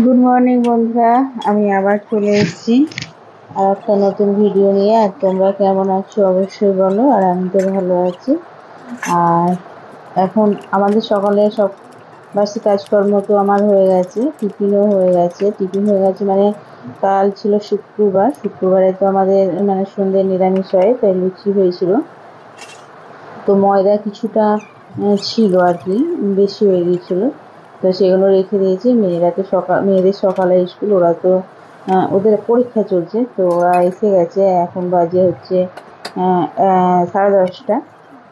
Good morning বন্ধুরা, আমি আবার চলে এসেছি আর একটা নতুন ভিডিও নিয়ে। আর তোমরা কেমন আছো অবশ্যই বলো। আর আমি তো ভালো আছি। আর এখন আমাদের সকালে সব বাসি কাজকর্ম তো আমার হয়ে গেছে, টিফিনও হয়ে গেছে। টিফিন হয়ে গেছে মানে কাল ছিল শুক্রবার, শুক্রবারে তো আমাদের মানে সন্ধ্যে নিরামিষ হয়, তাই লুচি হয়েছিল। তো ময়দা কিছুটা ছিল আর কি, বেশি হয়ে গিয়েছিলো। তো সেগুলো রেখে দিয়েছি। মেয়েদের সকালে স্কুল, ওরা তো ওদের পরীক্ষা চলছে, তো ওরা এসে গেছে। এখন বাজে হচ্ছে 10:30।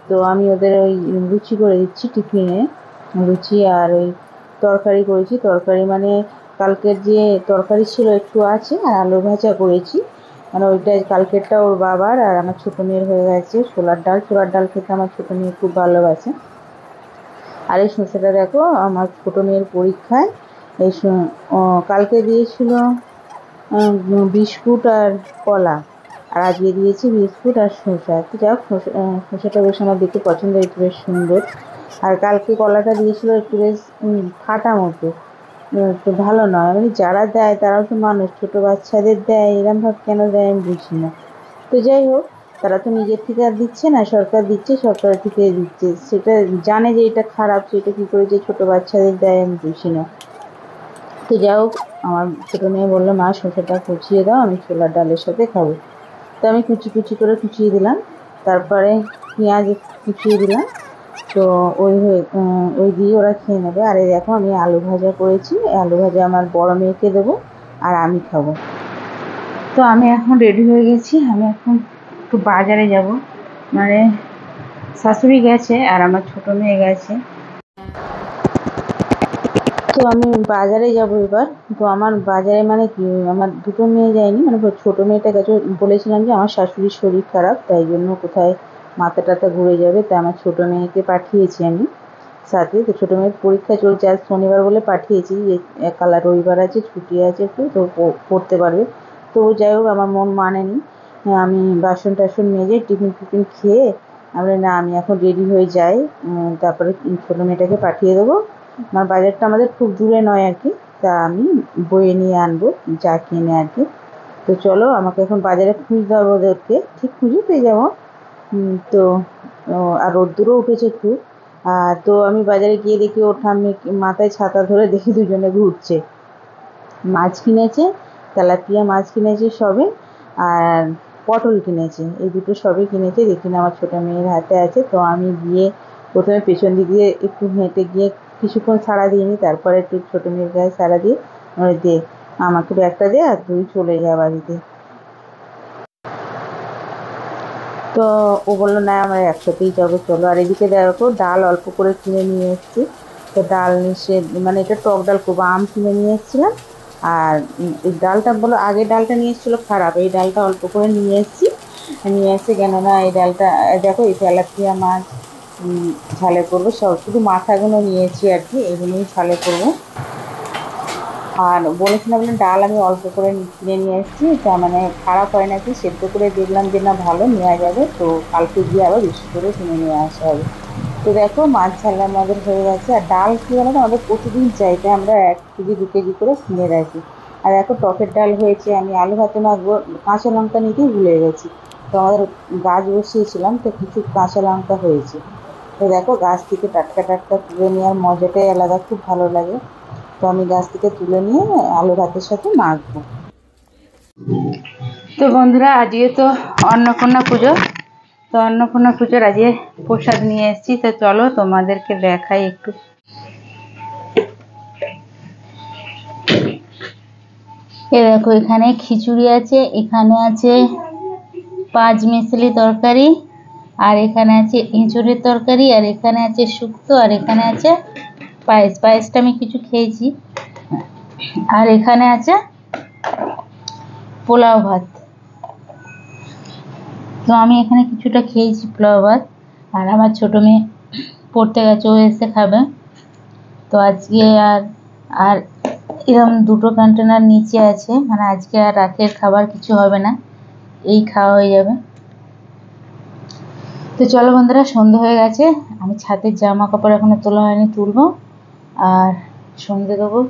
তো আমি ওদের ওই লুচি করে দিচ্ছি টিফিনে। লুচি আর ওই তরকারি করেছি। তরকারি মানে কালকের যে তরকারি ছিল একটু আছে, আর আলু ভাজা করেছি। মানে ওইটা কালকেরটা ওর বাবার আর আমার ছোটো মেয়ের হয়ে গেছে। ছোলার ডাল খেতে আমার ছোটো মেয়ে খুব ভালোবাসে। আর এই শসাটা দেখো, আমার ছোটো মেয়ের পরীক্ষায় এই কালকে দিয়েছিল বিস্কুট আর কলা, আর আজকে দিয়েছি বিস্কুট আর শসা। তো যাক, শসাটা বেশ আমার দেখতে পছন্দ হয়েছে, বেশ সুন্দর। আর কালকে কলাটা দিয়েছিল একটু বেশ ফাটা মতো, তো ভালো নয়। মানে যারা দেয় তারাও তো মানুষ, ছোটো বাচ্চাদের দেয় এরমভাবে কেন দেয় আমি বুঝি না। তো যাই হোক, তারা তো নিজের থেকে আর দিচ্ছে না, সরকার দিচ্ছে, সরকার থেকে দিচ্ছে। সেটা জানে যে এটা খারাপ, সেটা কী করে যে ছোটো বাচ্চাদের দেয় আমি বুঝি না। তো যাই হোক, আমার ছোটো মেয়ে বললো, মা শসাটা কুচিয়ে দাও, আমি ছোলার ডালের সাথে খাবো। তো আমি কুচি কুচি করে কুচিয়ে দিলাম, তারপরে পেঁয়াজ কুচিয়ে দিলাম। তো ওই দিয়ে ওরা খেয়ে নেবে। আর এই দেখো, আমি আলু ভাজা করেছি। আলু ভাজা আমার বড় মেয়েকে দেবো আর আমি খাবো। তো আমি এখন রেডি হয়ে গেছি। আমি এখন একটু বাজারে যাব, মানে শাশুড়ি গেছে আর আমার ছোটো মেয়ে গেছে। তো আমি বাজারে যাব এবার। তো আমার বাজারে মানে কি, আমার দুটো মেয়ে যায়নি, মানে ছোটো মেয়েটা গেছে। বলেছিলাম যে আমার শাশুড়ির শরীর খারাপ, তাই জন্য কোথায় মাথা টাথা ঘুরে যাবে, তাই আমার ছোটো মেয়েকে পাঠিয়েছি আমি সাথে। তো ছোটো মেয়ের পরীক্ষা চলছে, আজ শনিবার বলে পাঠিয়েছি, যে কাল রবিবার আছে, ছুটি আছে একটু, তো পড়তে পারবে। তো যাই হোক, আমার মন মানেনি। আমি বাসন টাসন মেজে টিফিন খেয়ে না, আমি এখন রেডি হয়ে যাই, তারপরে ছোটো মেয়েটাকে পাঠিয়ে দেবো। আমার বাজারটা আমাদের খুব দূরে নয় আর কি, তা আমি বয়ে নিয়ে আনবো যা কিনে আর কি। তো চলো, আমাকে এখন বাজারে খুঁজতে হবে ওদেরকে, ঠিক খুঁজে পেয়ে যাবো। তো আর রোদ্দুরও উঠেছে খুব। তো আমি বাজারে গিয়ে দেখি ওর ঠাম্মি মাথায় ছাতা ধরে দেখি দুজনে ঘুরছে। মাছ কিনেছে, তেলাপিয়া মাছ কিনেছে সবে, আর পটল কিনেছে। এই দুটো সবই কিনেছে। দেখি না আমার ছোটো মেয়ের হাতে আছে। তো আমি গিয়ে প্রথমে পেছন দিক দিয়ে একটু হেঁটে গিয়ে কিছুক্ষণ সাড়া দিইনি, তারপরে একটু ছোটো মেয়ের গায়ে সাড়া দিয়ে দে, আমাকে ব্যাগটা দে আর তুই চলে যা বাড়িতে। তো ও বললো, না আমরা একসাথেই যাবো, চলো। আর এদিকে দেখো, ডাল অল্প করে কিনে নিয়ে এসেছি। তো ডাল নিশ্চয়, মানে এটা টক ডাল করবো, আম কিনে নিয়ে এসেছিলাম। আর এই ডালটা বলো, আগের ডালটা নিয়ে এসেছিলো খারাপ, এই ডালটা অল্প করে নিয়ে এসেছি। নিয়ে এসে কেননা এই ডালটা দেখো, এই তেলাপিয়া মাছ ঝালে করবো, সব শুধু মাথাগুলো নিয়েছি আর কি, এগুলোই ঝালে করবো। আর বলেছিলাম না, ডাল আমি অল্প করে কিনে নিয়ে এসেছি, তা মানে খারাপ হয় নাকি, সেদ্ধ করে দেখলাম যে না, ভালো, নেওয়া যাবে। তো কালকে গিয়ে আবার বেশি করে কিনে নিয়ে আসা হবে। তো দেখো, মাছ ঝাল আমাদের হয়ে গেছে। আর ডাল কী বলো তো, আমাদের প্রতিদিন চাই, তাই আমরা 1 কেজি 2 কেজি করে কিনে রাখি। আর দেখো, টকের ডাল হয়েছে। আমি আলু ভাতে মাখবো, কাঁচা লঙ্কা নিতেই ভুলে গেছি। তো আমাদের গাছ বসিয়েছিলাম, তো কিছু কাঁচা লঙ্কা হয়েছে। তো দেখো, গাছ থেকে টাটকা টাটকা তুলে নেওয়ার মজাটাই আলাদা, খুব ভালো লাগে। তো আমি গাছ থেকে তুলে নিয়ে আলু ভাতের সাথে মাখবো। তো বন্ধুরা, আজকে তো অন্নপূর্ণা পুজো। তো অন্নপূর্ণা পুজোর আজকে প্রসাদ নিয়ে এসেছি। তো চলো তোমাদেরকে দেখাই একটু। এ দেখো, এখানে খিচুড়ি আছে, এখানে আছে 5 মেশালি তরকারি, আর এখানে আছে এঁচড়ের তরকারি, আর এখানে আছে শুক্তো, আর এখানে আছে পায়েস। পায়েসটা আমি কিছু খেয়েছি। আর এখানে আছে পোলাও ভাত। তো আমি এখানে কিছুটা খেয়েছি পোলাও ভাত। আর আমার ছোটো মেয়ে পড়তে গেছে, ও এসে খাবে। তো আজকে আর এরকম 2টো কন্টেনার নিচে আছে, মানে আজকে আর রাতের খাবার কিছু হবে না, এই খাওয়া হয়ে যাবে। তো চলো বন্ধুরা, সন্ধ্যে হয়ে গেছে। আমি ছাদের জামা কাপড় এখনো তোলা হয়নি, তুলবো আর সন্ধ্যে দেবো।